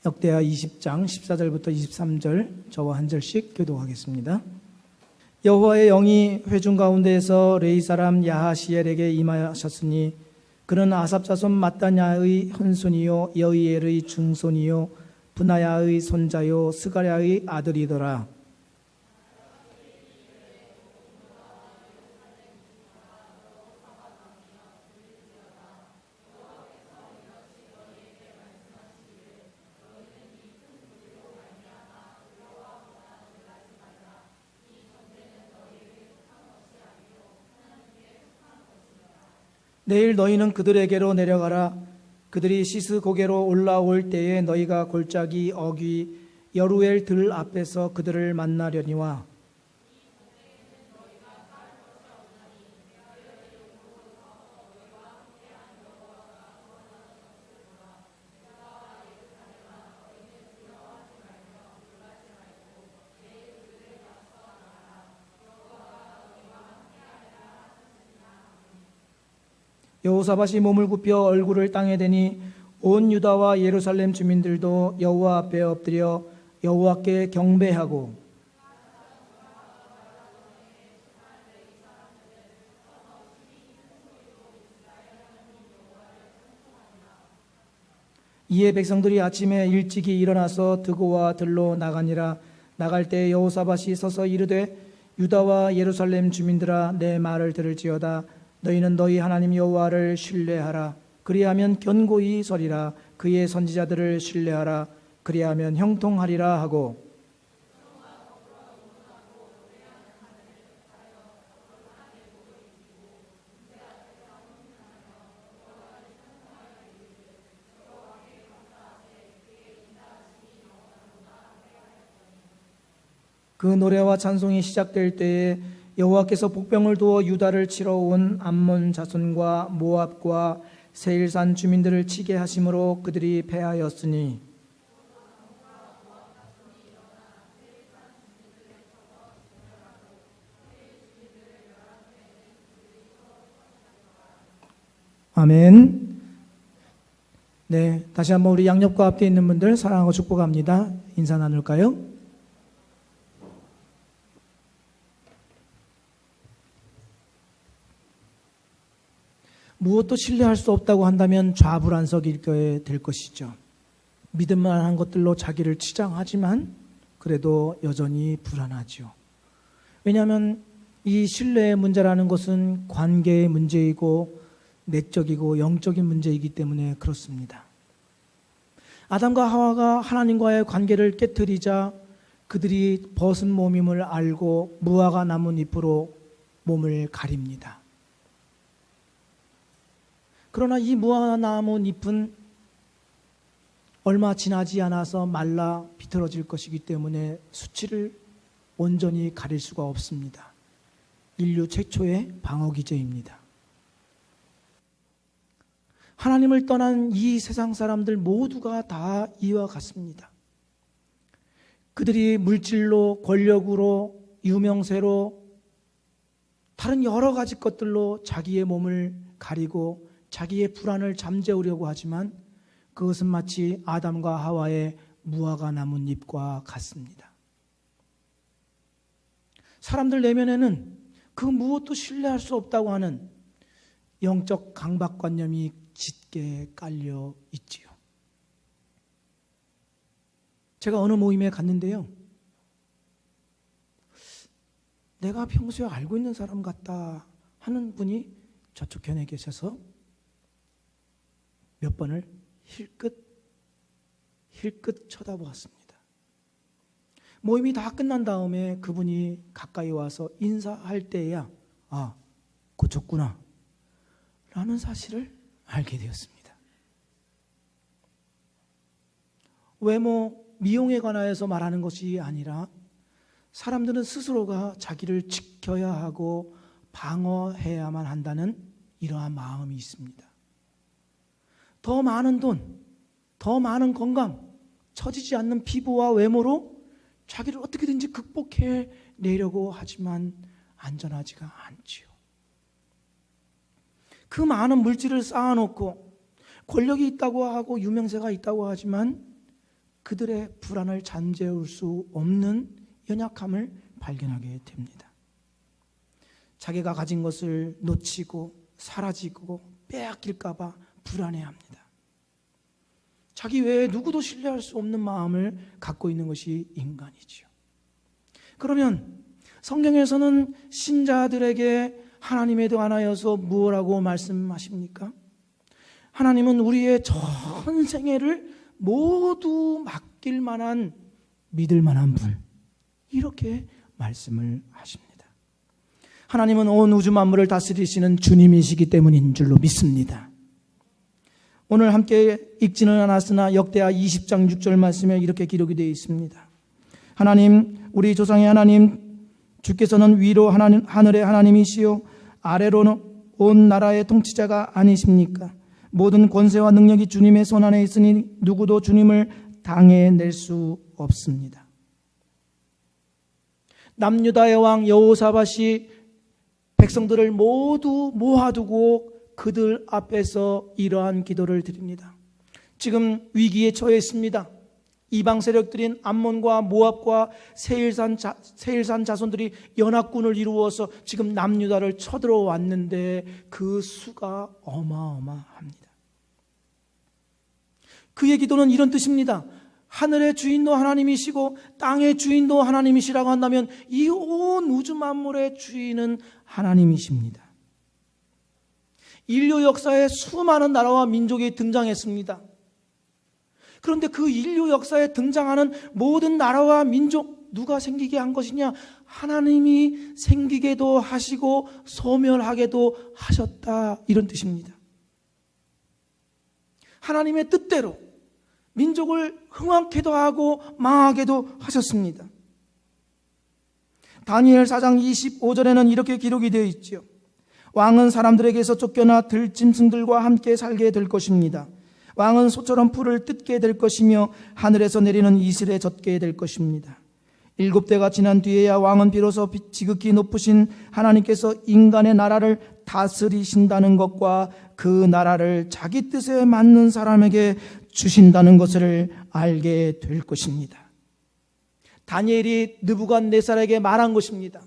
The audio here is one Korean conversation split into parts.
역대하 20장 14절부터 23절 저와 한 절씩 교독하겠습니다. 여호와의 영이 회중 가운데에서 레위 사람 야하시엘에게 임하셨으니 그는 아삽 자손 마따냐의 현손이요 여이엘의 중손이요 분하야의 손자요 스가랴의 아들이더라. 내일 너희는 그들에게로 내려가라. 그들이 시스 고개로 올라올 때에 너희가 골짜기 어귀 여루엘 들 앞에서 그들을 만나려니와 여호사밧이 몸을 굽혀 얼굴을 땅에 대니 온 유다와 예루살렘 주민들도 여호와 앞에 엎드려 여호와께 경배하고 이에 백성들이 아침에 일찍이 일어나서 드고와 들로 나가니라. 나갈 때 여호사밧이 서서 이르되 유다와 예루살렘 주민들아 내 말을 들을지어다. 너희는 너희 하나님 여호와를 신뢰하라. 그리하면 견고히 서리라. 그의 선지자들을 신뢰하라. 그리하면 형통하리라 하고 그 노래와 찬송이 시작될 때에 여호와께서 복병을 두어 유다를 치러 온 암몬 자손과 모압과 세일산 주민들을 치게 하심으로 그들이 패하였으니 아멘. 네, 다시 한번 우리 양옆과 앞에 있는 분들 사랑하고 축복합니다. 인사 나눌까요? 무엇도 신뢰할 수 없다고 한다면 좌불안석일 될 것이죠. 믿을만한 것들로 자기를 치장하지만 그래도 여전히 불안하죠. 왜냐하면 이 신뢰의 문제라는 것은 관계의 문제이고 내적이고 영적인 문제이기 때문에 그렇습니다. 아담과 하와가 하나님과의 관계를 깨트리자 그들이 벗은 몸임을 알고 무화과 나뭇잎으로 몸을 가립니다. 그러나 이 무화과나무 잎은 얼마 지나지 않아서 말라 비틀어질 것이기 때문에 수치를 온전히 가릴 수가 없습니다. 인류 최초의 방어기제입니다. 하나님을 떠난 이 세상 사람들 모두가 다 이와 같습니다. 그들이 물질로, 권력으로, 유명세로, 다른 여러 가지 것들로 자기의 몸을 가리고 자기의 불안을 잠재우려고 하지만 그것은 마치 아담과 하와의 무화과 나뭇잎과 같습니다. 사람들 내면에는 그 무엇도 신뢰할 수 없다고 하는 영적 강박관념이 짙게 깔려 있지요. 제가 어느 모임에 갔는데요. 내가 평소에 알고 있는 사람 같다 하는 분이 저쪽 견해 계셔서 몇 번을 힐끗 쳐다보았습니다. 모임이 다 끝난 다음에 그분이 가까이 와서 인사할 때야 고쳤구나 라는 사실을 알게 되었습니다. 외모, 미용에 관하여서 말하는 것이 아니라 사람들은 스스로가 자기를 지켜야 하고 방어해야만 한다는 이러한 마음이 있습니다. 더 많은 돈, 더 많은 건강, 처지지 않는 피부와 외모로 자기를 어떻게든지 극복해 내려고 하지만 안전하지가 않지요. 그 많은 물질을 쌓아놓고 권력이 있다고 하고 유명세가 있다고 하지만 그들의 불안을 잠재울 수 없는 연약함을 발견하게 됩니다. 자기가 가진 것을 놓치고 사라지고 빼앗길까 봐 불안해합니다. 자기 외에 누구도 신뢰할 수 없는 마음을 갖고 있는 것이 인간이지요. 그러면 성경에서는 신자들에게 하나님에 관하여서 무엇라고 말씀하십니까? 하나님은 우리의 전 생애를 모두 맡길 만한, 믿을 만한 분, 이렇게 말씀을 하십니다. 하나님은 온 우주 만물을 다스리시는 주님이시기 때문인 줄로 믿습니다. 오늘 함께 읽지는 않았으나 역대하 20장 6절 말씀에 이렇게 기록이 되어 있습니다. 하나님, 우리 조상의 하나님, 주께서는 위로 하늘의 하나님이시요 아래로는 온 나라의 통치자가 아니십니까? 모든 권세와 능력이 주님의 손 안에 있으니 누구도 주님을 당해낼 수 없습니다. 남유다의 왕 여호사밧이 백성들을 모두 모아두고 그들 앞에서 이러한 기도를 드립니다. 지금 위기에 처해 있습니다. 이방 세력들인 암몬과 모압과 세일산 자손들이 연합군을 이루어서 지금 남유다를 쳐들어왔는데 그 수가 어마어마합니다. 그의 기도는 이런 뜻입니다. 하늘의 주인도 하나님이시고 땅의 주인도 하나님이시라고 한다면 이 온 우주 만물의 주인은 하나님이십니다. 인류 역사에 수많은 나라와 민족이 등장했습니다. 그런데 그 인류 역사에 등장하는 모든 나라와 민족, 누가 생기게 한 것이냐? 하나님이 생기게도 하시고 소멸하게도 하셨다, 이런 뜻입니다. 하나님의 뜻대로 민족을 흥왕케도 하고 망하게도 하셨습니다. 다니엘 4장 25절에는 이렇게 기록이 되어 있죠. 왕은 사람들에게서 쫓겨나 들짐승들과 함께 살게 될 것입니다. 왕은 소처럼 풀을 뜯게 될 것이며 하늘에서 내리는 이슬에 젖게 될 것입니다. 7대가 지난 뒤에야 왕은 비로소 지극히 높으신 하나님께서 인간의 나라를 다스리신다는 것과 그 나라를 자기 뜻에 맞는 사람에게 주신다는 것을 알게 될 것입니다. 다니엘이 느부갓네살에게 말한 것입니다.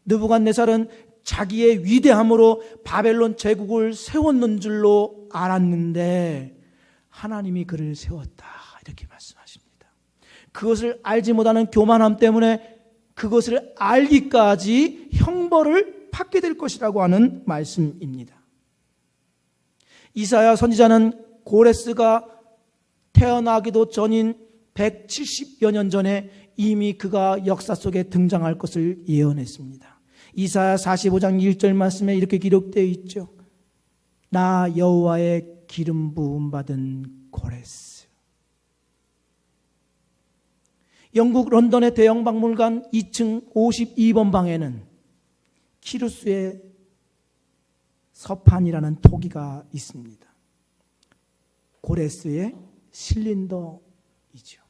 느부갓네살은 자기의 위대함으로 바벨론 제국을 세웠는 줄로 알았는데 하나님이 그를 세웠다, 이렇게 말씀하십니다. 그것을 알지 못하는 교만함 때문에 그것을 알기까지 형벌을 받게 될 것이라고 하는 말씀입니다. 이사야 선지자는 고레스가 태어나기도 전인 170여 년 전에 이미 그가 역사 속에 등장할 것을 예언했습니다. 이사야 45장 1절 말씀에 이렇게 기록되어 있죠. 나 여호와의 기름 부음 받은 고레스. 영국 런던의 대형 박물관 2층 52번 방에는 키루스의 서판이라는 토기가 있습니다. 고레스의 실린더이죠.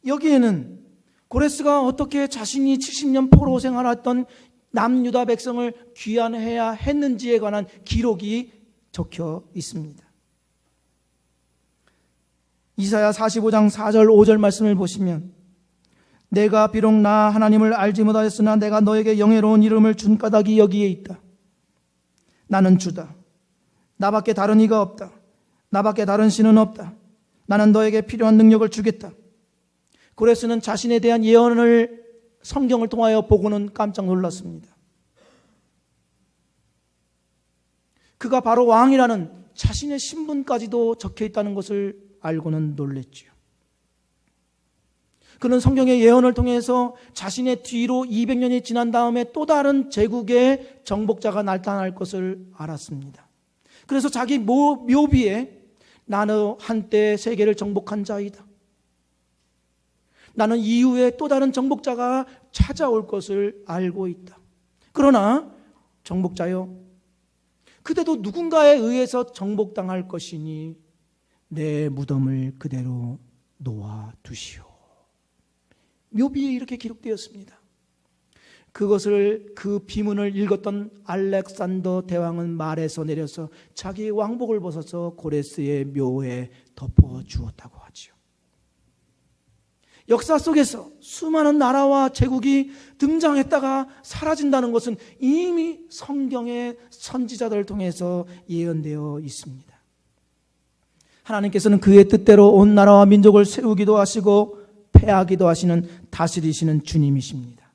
여기에는 고레스가 어떻게 자신이 70년 포로 생활했던 남유다 백성을 귀환해야 했는지에 관한 기록이 적혀 있습니다. 이사야 45장 4절 5절 말씀을 보시면 내가 비록 나 하나님을 알지 못하였으나 내가 너에게 영예로운 이름을 준 까닭이 여기에 있다. 나는 주다. 나밖에 다른 이가 없다. 나밖에 다른 신은 없다. 나는 너에게 필요한 능력을 주겠다. 고레스는 자신에 대한 예언을 성경을 통하여 보고는 깜짝 놀랐습니다. 그가 바로 왕이라는 자신의 신분까지도 적혀 있다는 것을 알고는 놀랬지요. 그는 성경의 예언을 통해서 자신의 뒤로 200년이 지난 다음에 또 다른 제국의 정복자가 나타날 것을 알았습니다. 그래서 자기 묘비에 나는 한때 세계를 정복한 자이다. 나는 이후에 또 다른 정복자가 찾아올 것을 알고 있다. 그러나 정복자여, 그대도 누군가에 의해서 정복당할 것이니 내 무덤을 그대로 놓아두시오. 묘비에 이렇게 기록되었습니다. 그 비문을 읽었던 알렉산더 대왕은 말에서 내려서 자기의 왕복을 벗어서 고레스의 묘에 덮어주었다고 하지요. 역사 속에서 수많은 나라와 제국이 등장했다가 사라진다는 것은 이미 성경의 선지자들을 통해서 예언되어 있습니다. 하나님께서는 그의 뜻대로 온 나라와 민족을 세우기도 하시고 패하기도 하시는 다스리시는 주님이십니다.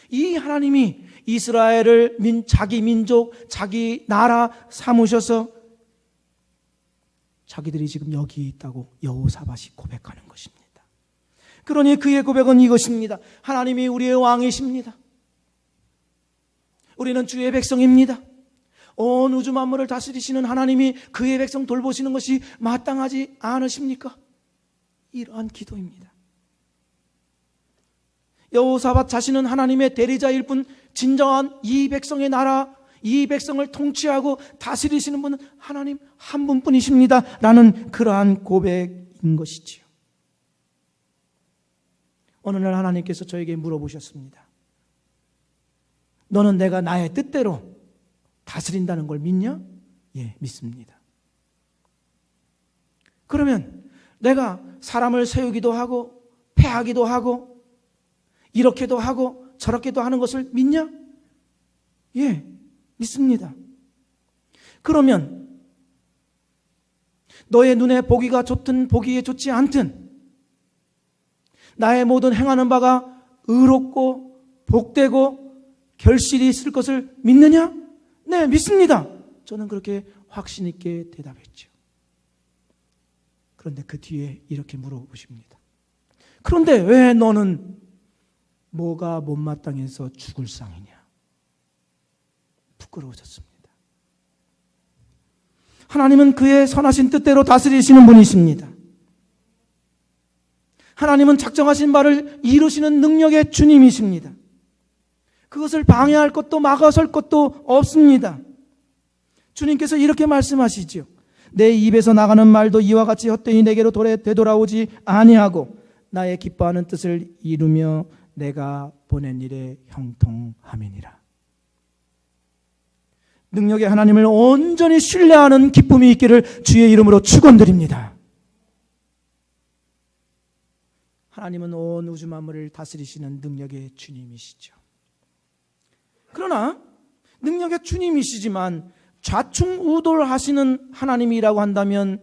이 하나님이 이스라엘을 자기 민족, 자기 나라 삼으셔서 자기들이 지금 여기 있다고 여호사밧이 고백하는 것입니다. 그러니 그의 고백은 이것입니다. 하나님이 우리의 왕이십니다. 우리는 주의 백성입니다. 온 우주 만물을 다스리시는 하나님이 그의 백성 돌보시는 것이 마땅하지 않으십니까? 이러한 기도입니다. 여호사밧 자신은 하나님의 대리자일 뿐 진정한 이 백성의 나라, 이 백성을 통치하고 다스리시는 분은 하나님 한 분뿐이십니다 라는 그러한 고백인 것이지요. 어느 날 하나님께서 저에게 물어보셨습니다. 너는 내가 나의 뜻대로 다스린다는 걸 믿냐? 예, 믿습니다. 그러면 내가 사람을 세우기도 하고 패하기도 하고 이렇게도 하고 저렇게도 하는 것을 믿냐? 예, 믿습니다. 그러면 너의 눈에 보기가 좋든 보기에 좋지 않든 나의 모든 행하는 바가 의롭고 복되고 결실이 있을 것을 믿느냐? 네, 믿습니다. 저는 그렇게 확신 있게 대답했죠. 그런데 그 뒤에 이렇게 물어보십니다. 그런데 왜 너는 뭐가 못마땅해서 죽을 상이냐? 부끄러우셨습니다. 하나님은 그의 선하신 뜻대로 다스리시는 분이십니다. 하나님은 작정하신 바를 이루시는 능력의 주님이십니다. 그것을 방해할 것도 막아설 것도 없습니다. 주님께서 이렇게 말씀하시죠. 내 입에서 나가는 말도 이와 같이 헛되이 내게로 되돌아오지 아니하고 나의 기뻐하는 뜻을 이루며 내가 보낸 일에 형통함이니라. 능력의 하나님을 온전히 신뢰하는 기쁨이 있기를 주의 이름으로 축원드립니다. 하나님은 온 우주 만물을 다스리시는 능력의 주님이시죠. 그러나 능력의 주님이시지만 좌충우돌하시는 하나님이라고 한다면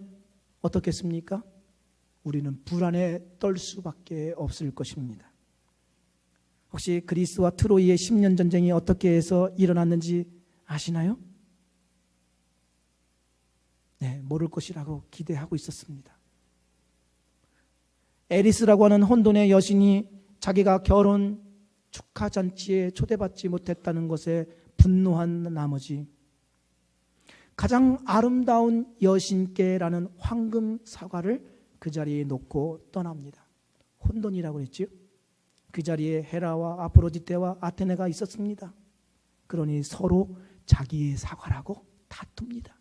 어떻겠습니까? 우리는 불안에 떨 수밖에 없을 것입니다. 혹시 그리스와 트로이의 10년 전쟁이 어떻게 해서 일어났는지 아시나요? 네, 모를 것이라고 기대하고 있었습니다. 에리스라고 하는 혼돈의 여신이 자기가 결혼 축하 잔치에 초대받지 못했다는 것에 분노한 나머지 가장 아름다운 여신께라는 황금 사과를 그 자리에 놓고 떠납니다. 혼돈이라고 했지요. 그 자리에 헤라와 아프로디테와 아테네가 있었습니다. 그러니 서로 자기의 사과라고 다툽니다.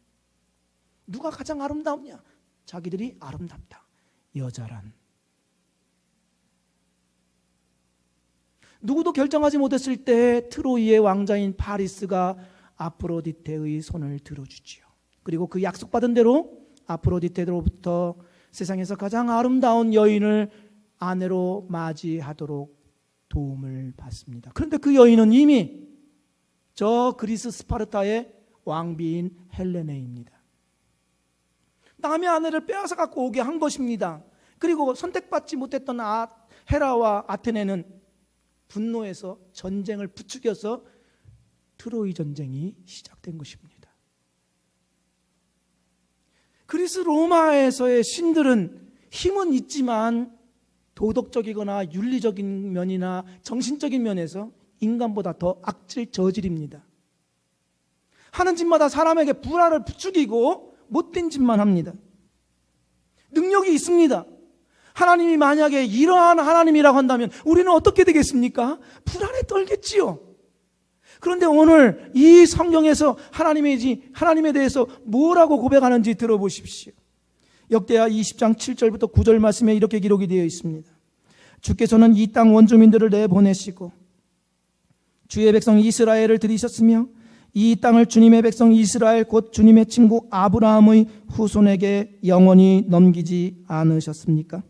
누가 가장 아름다우냐? 자기들이 아름답다. 여자란. 누구도 결정하지 못했을 때 트로이의 왕자인 파리스가 아프로디테의 손을 들어주지요. 그리고 그 약속받은 대로 아프로디테로부터 세상에서 가장 아름다운 여인을 아내로 맞이하도록 도움을 받습니다. 그런데 그 여인은 이미 저 그리스 스파르타의 왕비인 헬레네입니다. 남의 아내를 빼앗아 갖고 오게 한 것입니다. 그리고 선택받지 못했던 헤라와 아테네는 분노해서 전쟁을 부추겨서 트로이 전쟁이 시작된 것입니다. 그리스 로마에서의 신들은 힘은 있지만 도덕적이거나 윤리적인 면이나 정신적인 면에서 인간보다 더 악질 저질입니다. 하는 짓마다 사람에게 불화를 부추기고 못된 짓만 합니다. 능력이 있습니다. 하나님이 만약에 이러한 하나님이라고 한다면 우리는 어떻게 되겠습니까? 불안에 떨겠지요. 그런데 오늘 이 성경에서 하나님에 대해서 뭐라고 고백하는지 들어보십시오. 역대하 20장 7절부터 9절 말씀에 이렇게 기록이 되어 있습니다. 주께서는 이 땅 원주민들을 내보내시고 주의 백성 이스라엘을 들이셨으며 이 땅을 주님의 백성 이스라엘 곧 주님의 친구 아브라함의 후손에게 영원히 넘기지 않으셨습니까?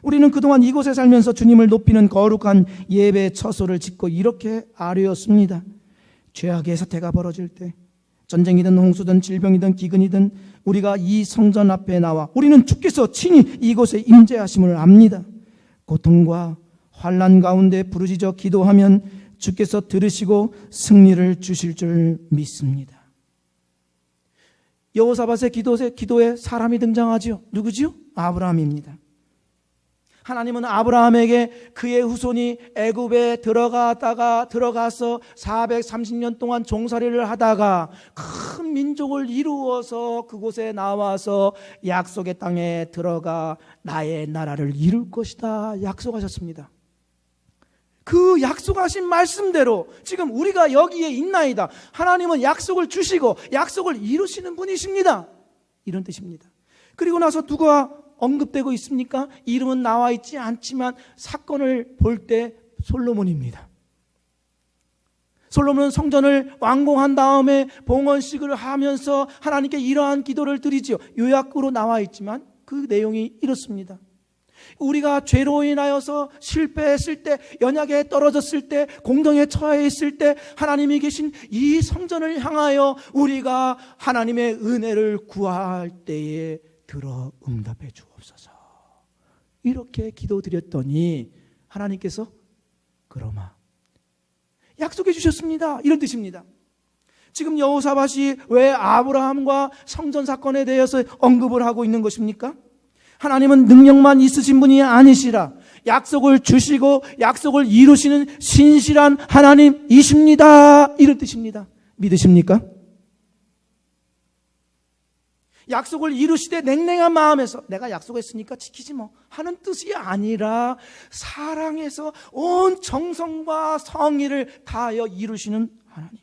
우리는 그동안 이곳에 살면서 주님을 높이는 거룩한 예배 처소를 짓고 이렇게 아뢰었습니다. 죄악의 사태가 벌어질 때, 전쟁이든 홍수든 질병이든 기근이든 우리가 이 성전 앞에 나와 우리는 주께서 친히 이곳에 임재하심을 압니다. 고통과 환난 가운데 부르짖어 기도하면 주께서 들으시고 승리를 주실 줄 믿습니다. 여호사밧의 기도에 사람이 등장하죠. 누구지요? 아브라함입니다. 하나님은 아브라함에게 그의 후손이 애굽에 들어가서 430년 동안 종살이를 하다가 큰 민족을 이루어서 그곳에 나와서 약속의 땅에 들어가 나의 나라를 이룰 것이다 약속하셨습니다. 그 약속하신 말씀대로 지금 우리가 여기에 있나이다. 하나님은 약속을 주시고 약속을 이루시는 분이십니다. 이런 뜻입니다. 그리고 나서 누가 언급되고 있습니까? 이름은 나와 있지 않지만 사건을 볼 때 솔로몬입니다. 솔로몬은 성전을 완공한 다음에 봉헌식을 하면서 하나님께 이러한 기도를 드리지요. 요약으로 나와 있지만 그 내용이 이렇습니다. 우리가 죄로 인하여서 실패했을 때, 연약에 떨어졌을 때, 공동에 처해 있을 때 하나님이 계신 이 성전을 향하여 우리가 하나님의 은혜를 구할 때에 들어 응답해 주옵소서. 이렇게 기도드렸더니 하나님께서 그러마 약속해 주셨습니다. 이런 뜻입니다. 지금 여호사밧이 왜 아브라함과 성전 사건에 대해서 언급을 하고 있는 것입니까? 하나님은 능력만 있으신 분이 아니시라 약속을 주시고 약속을 이루시는 신실한 하나님이십니다. 이런 뜻입니다. 믿으십니까? 약속을 이루시되 냉랭한 마음에서 내가 약속했으니까 지키지 뭐 하는 뜻이 아니라 사랑해서 온 정성과 성의를 다하여 이루시는 하나님.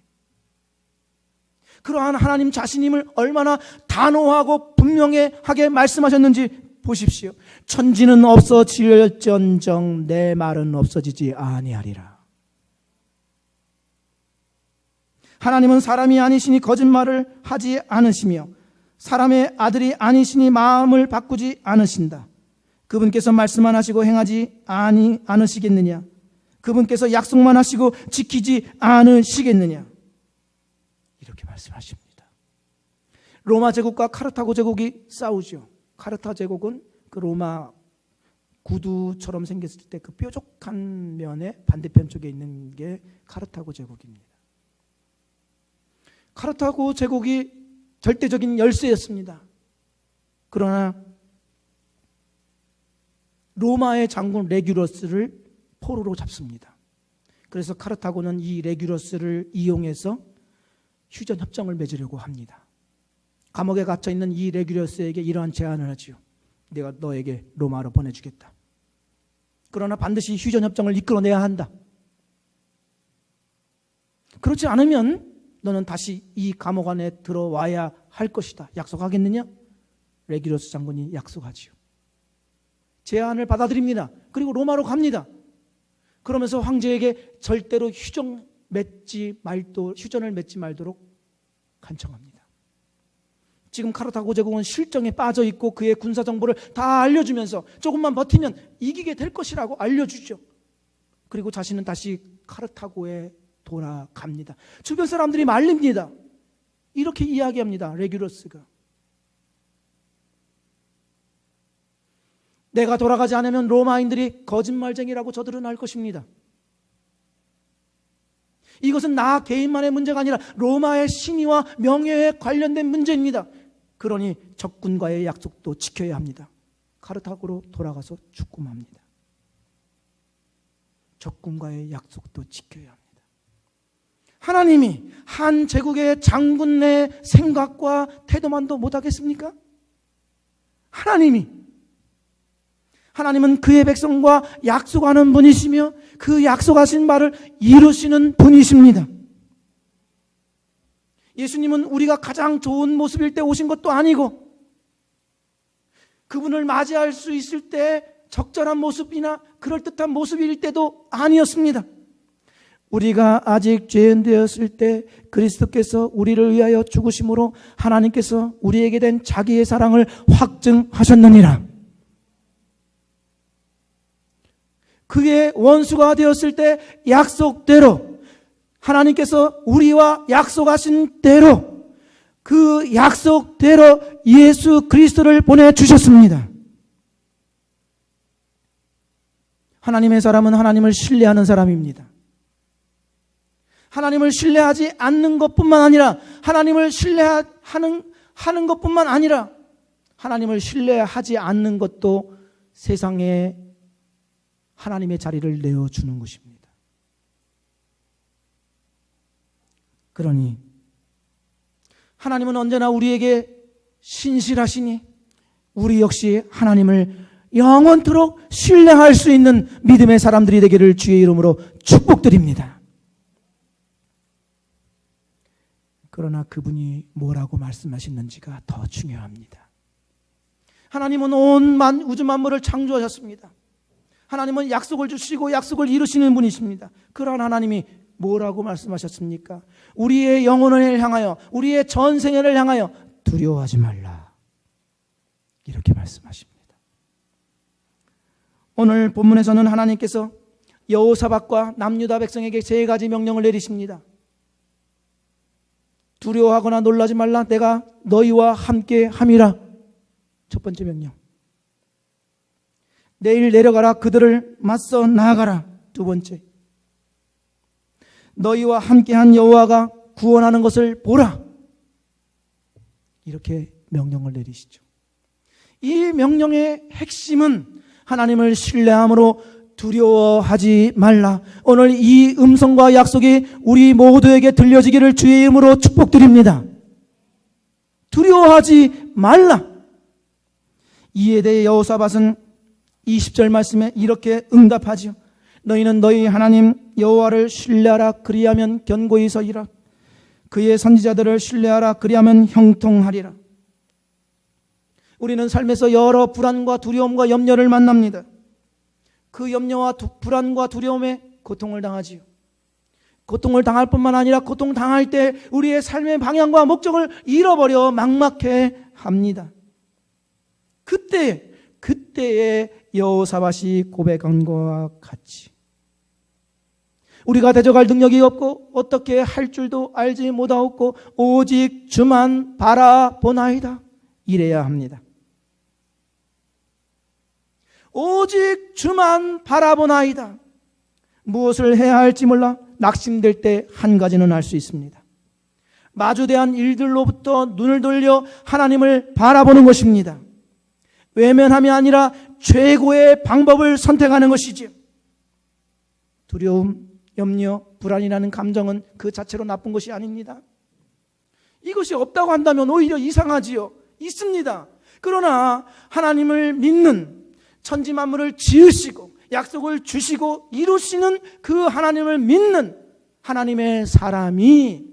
그러한 하나님 자신임을 얼마나 단호하고 분명하게 말씀하셨는지 보십시오. 천지는 없어질전정 내 말은 없어지지 아니하리라. 하나님은 사람이 아니시니 거짓말을 하지 않으시며 사람의 아들이 아니시니 마음을 바꾸지 않으신다. 그분께서 말씀만 하시고 행하지 않으시겠느냐? 그분께서 약속만 하시고 지키지 않으시겠느냐? 이렇게 말씀하십니다. 로마 제국과 카르타고 제국이 싸우죠. 카르타 제국은 그 로마 구두처럼 생겼을 때 그 뾰족한 면의 반대편 쪽에 있는 게 카르타고 제국입니다. 카르타고 제국이 절대적인 열세였습니다. 그러나 로마의 장군 레귤러스를 포로로 잡습니다. 그래서 카르타고는 이 레귤러스를 이용해서 휴전 협정을 맺으려고 합니다. 감옥에 갇혀 있는 이 레귤러스에게 이러한 제안을 하지요. 내가 너에게 로마로 보내주겠다. 그러나 반드시 휴전 협정을 이끌어내야 한다. 그렇지 않으면 너는 다시 이 감옥 안에 들어와야 할 것이다. 약속하겠느냐? 레귤러스 장군이 약속하지요. 제안을 받아들입니다. 그리고 로마로 갑니다. 그러면서 황제에게 절대로 휴전을 맺지 말도록 간청합니다. 지금 카르타고 제국은 실정에 빠져 있고 그의 군사 정보를 다 알려주면서 조금만 버티면 이기게 될 것이라고 알려주죠. 그리고 자신은 다시 카르타고에 돌아갑니다. 주변 사람들이 말립니다. 이렇게 이야기합니다. 레귤러스가 내가 돌아가지 않으면 로마인들이 거짓말쟁이라고 저들은 알 것입니다. 이것은 나 개인만의 문제가 아니라 로마의 신의와 명예에 관련된 문제입니다. 그러니 적군과의 약속도 지켜야 합니다. 카르타고로 돌아가서 죽고 맙니다. 적군과의 약속도 지켜야 합니다. 하나님이 한 제국의 장군의 생각과 태도만도 못하겠습니까? 하나님은 그의 백성과 약속하는 분이시며 그 약속하신 말을 이루시는 분이십니다. 예수님은 우리가 가장 좋은 모습일 때 오신 것도 아니고 그분을 맞이할 수 있을 때 적절한 모습이나 그럴듯한 모습일 때도 아니었습니다. 우리가 아직 죄인 되었을 때 그리스도께서 우리를 위하여 죽으심으로 하나님께서 우리에게 된 자기의 사랑을 확증하셨느니라. 그의 원수가 되었을 때 약속대로 하나님께서 우리와 약속하신 대로 그 약속대로 예수 그리스도를 보내주셨습니다. 하나님의 사람은 하나님을 신뢰하는 사람입니다. 하나님을 신뢰하지 않는 것뿐만 아니라 하나님을 신뢰하는 것뿐만 아니라 하나님을 신뢰하지 않는 것도 세상에 하나님의 자리를 내어주는 것입니다. 그러니 하나님은 언제나 우리에게 신실하시니 우리 역시 하나님을 영원토록 신뢰할 수 있는 믿음의 사람들이 되기를 주의 이름으로 축복드립니다. 그러나 그분이 뭐라고 말씀하시는지가 더 중요합니다. 하나님은 온 우주 만물을 창조하셨습니다. 하나님은 약속을 주시고 약속을 이루시는 분이십니다. 그러한 하나님이 뭐라고 말씀하셨습니까? 우리의 영혼을 향하여, 우리의 전생애를 향하여 두려워하지 말라, 이렇게 말씀하십니다. 오늘 본문에서는 하나님께서 여호사밧과 남유다 백성에게 세 가지 명령을 내리십니다. 두려워하거나 놀라지 말라, 내가 너희와 함께 함이라. 첫 번째 명령. 내일 내려가라, 그들을 맞서 나아가라. 두 번째. 너희와 함께한 여호와가 구원하는 것을 보라. 이렇게 명령을 내리시죠. 이 명령의 핵심은 하나님을 신뢰함으로 두려워하지 말라. 오늘 이 음성과 약속이 우리 모두에게 들려지기를 주의 이름으로 축복드립니다. 두려워하지 말라. 이에 대해 여호사밧은 20절 말씀에 이렇게 응답하지요. 너희는 너희 하나님 여호와를 신뢰하라, 그리하면 견고히 서리라. 그의 선지자들을 신뢰하라, 그리하면 형통하리라. 우리는 삶에서 여러 불안과 두려움과 염려를 만납니다. 그 염려와 불안과 두려움에 고통을 당하지요. 고통을 당할 뿐만 아니라 고통 당할 때 우리의 삶의 방향과 목적을 잃어버려 막막해 합니다. 그때에 여호사밧이 고백한 것과 같이 우리가 대적할 능력이 없고 어떻게 할 줄도 알지 못하옵고 오직 주만 바라보나이다, 이래야 합니다. 오직 주만 바라보나이다. 무엇을 해야 할지 몰라 낙심될 때 한 가지는 알 수 있습니다. 마주대한 일들로부터 눈을 돌려 하나님을 바라보는 것입니다. 외면함이 아니라 최고의 방법을 선택하는 것이지요. 두려움, 염려, 불안이라는 감정은 그 자체로 나쁜 것이 아닙니다. 이것이 없다고 한다면 오히려 이상하지요. 있습니다. 그러나 하나님을 믿는, 천지 만물을 지으시고 약속을 주시고 이루시는 그 하나님을 믿는 하나님의 사람이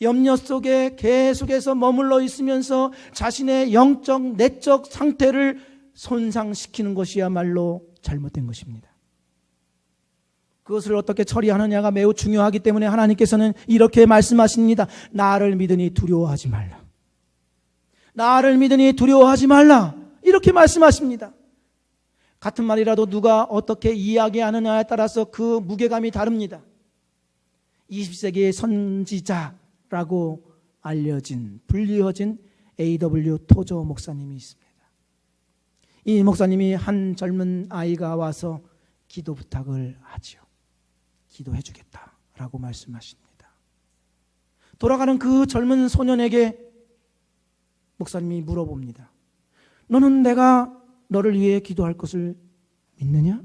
염려 속에 계속해서 머물러 있으면서 자신의 영적, 내적 상태를 손상시키는 것이야말로 잘못된 것입니다. 그것을 어떻게 처리하느냐가 매우 중요하기 때문에 하나님께서는 이렇게 말씀하십니다. 나를 믿으니 두려워하지 말라. 나를 믿으니 두려워하지 말라. 이렇게 말씀하십니다. 같은 말이라도 누가 어떻게 이야기하느냐에 따라서 그 무게감이 다릅니다. 20세기의 선지자라고 불리어진 A.W. 토저 목사님이 있습니다. 이 목사님이 한 젊은 아이가 와서 기도 부탁을 하지요. 기도해 주겠다라고 말씀하십니다. 돌아가는 그 젊은 소년에게 목사님이 물어봅니다. 너는 내가 너를 위해 기도할 것을 믿느냐?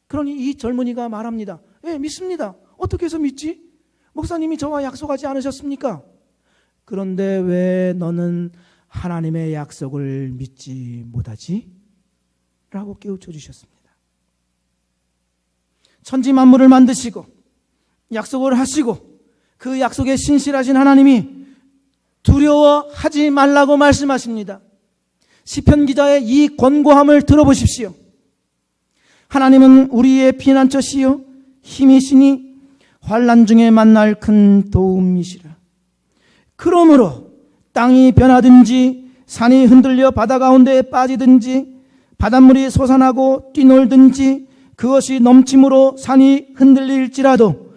그러니 이 젊은이가 말합니다. 예, 믿습니다. 어떻게 해서 믿지? 목사님이 저와 약속하지 않으셨습니까? 그런데 왜 너는 하나님의 약속을 믿지 못하지? 라고 깨우쳐 주셨습니다. 천지 만물을 만드시고 약속을 하시고 그 약속에 신실하신 하나님이 두려워하지 말라고 말씀하십니다. 시편 기자의 이 권고함을 들어보십시오. 하나님은 우리의 피난처시요 힘이시니 환난 중에 만날 큰 도움이시라. 그러므로 땅이 변하든지 산이 흔들려 바다 가운데에 빠지든지 바닷물이 솟아나고 뛰놀든지 그것이 넘침으로 산이 흔들릴지라도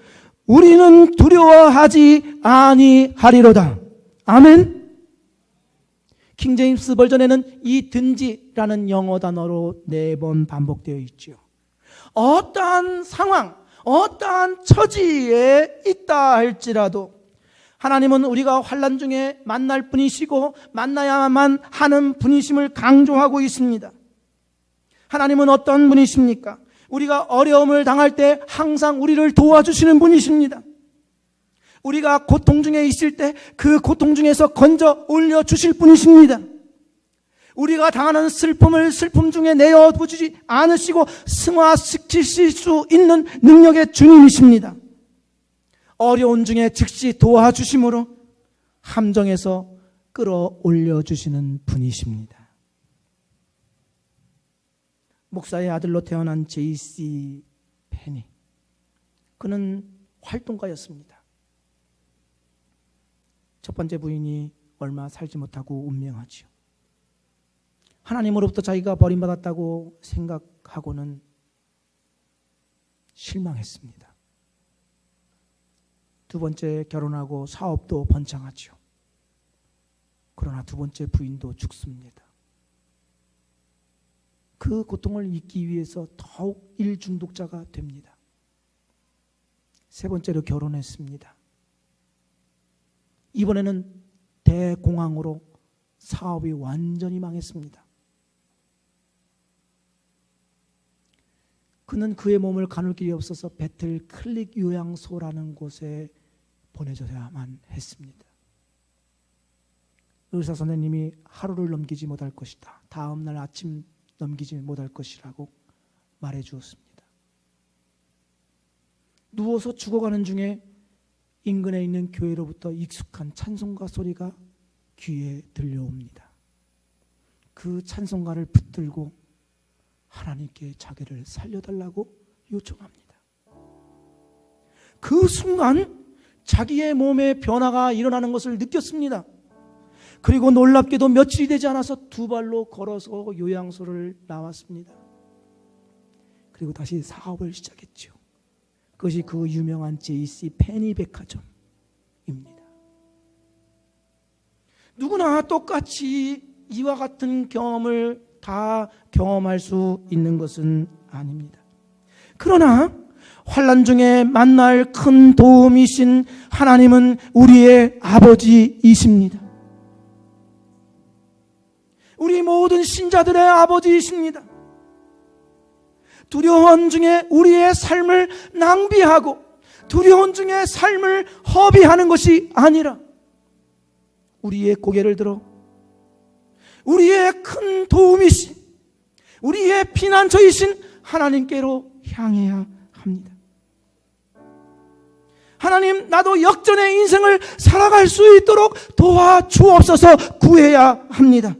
우리는 두려워하지 아니하리로다. 아멘. 킹제임스 버전에는 이 든지라는 영어 단어로 4번 반복되어 있죠. 어떠한 상황, 어떠한 처지에 있다 할지라도 하나님은 우리가 환난 중에 만날 분이시고 만나야만 하는 분이심을 강조하고 있습니다. 하나님은 어떤 분이십니까? 우리가 어려움을 당할 때 항상 우리를 도와주시는 분이십니다. 우리가 고통 중에 있을 때 그 고통 중에서 건져 올려주실 분이십니다. 우리가 당하는 슬픔을 슬픔 중에 내어두지 않으시고 승화시키실 수 있는 능력의 주님이십니다. 어려운 중에 즉시 도와주심으로 함정에서 끌어올려 주시는 분이십니다. 목사의 아들로 태어난 J.C. 펜이, 그는 활동가였습니다. 첫 번째 부인이 얼마 살지 못하고 운명하지요. 하나님으로부터 자기가 버림받았다고 생각하고는 실망했습니다. 두 번째 결혼하고 사업도 번창하지요. 그러나 두 번째 부인도 죽습니다. 그 고통을 잊기 위해서 더욱 일중독자가 됩니다. 세 번째로 결혼했습니다. 이번에는 대공황으로 사업이 완전히 망했습니다. 그는 그의 몸을 가눌 길이 없어서 배틀 클릭 요양소라는 곳에 보내져야만 했습니다. 의사 선생님이 하루를 넘기지 못할 것이다, 다음 날 아침 넘기지 못할 것이라고 말해 주었습니다. 누워서 죽어가는 중에 인근에 있는 교회로부터 익숙한 찬송가 소리가 귀에 들려옵니다. 그 찬송가를 붙들고 하나님께 자기를 살려달라고 요청합니다. 그 순간 자기의 몸에 변화가 일어나는 것을 느꼈습니다. 그리고 놀랍게도 며칠이 되지 않아서 두 발로 걸어서 요양소를 나왔습니다. 그리고 다시 사업을 시작했죠. 그것이 그 유명한 J.C. 펜이 백화점입니다. 누구나 똑같이 이와 같은 경험을 다 경험할 수 있는 것은 아닙니다. 그러나 환난 중에 만날 큰 도움이신 하나님은 우리의 아버지이십니다. 우리 모든 신자들의 아버지이십니다. 두려움 중에 우리의 삶을 낭비하고 두려움 중에 삶을 허비하는 것이 아니라 우리의 고개를 들어 우리의 큰 도움이신, 우리의 피난처이신 하나님께로 향해야 합니다. 하나님, 나도 역전의 인생을 살아갈 수 있도록 도와주옵소서 구해야 합니다.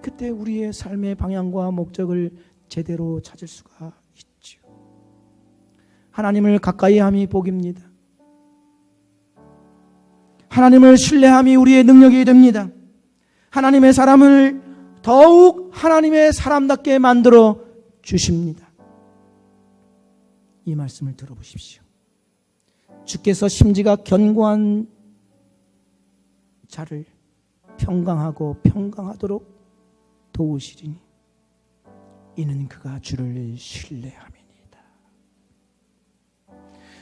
그때 우리의 삶의 방향과 목적을 제대로 찾을 수가 있죠. 하나님을 가까이 함이 복입니다. 하나님을 신뢰함이 우리의 능력이 됩니다. 하나님의 사람을 더욱 하나님의 사람답게 만들어 주십니다. 이 말씀을 들어보십시오. 주께서 심지가 견고한 자를 평강하고 평강하도록 도우시리니 이는 그가 주를 신뢰함이니이다.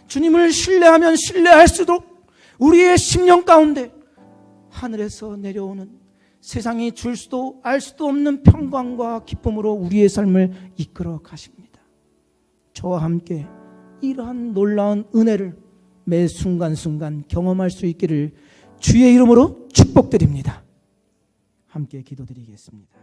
주님을 신뢰하면 신뢰할수록 우리의 심령 가운데 하늘에서 내려오는 세상이 줄 수도 알 수도 없는 평강과 기쁨으로 우리의 삶을 이끌어 가십니다. 저와 함께 이러한 놀라운 은혜를 매 순간순간 경험할 수 있기를 주의 이름으로 축복드립니다. 함께 기도드리겠습니다.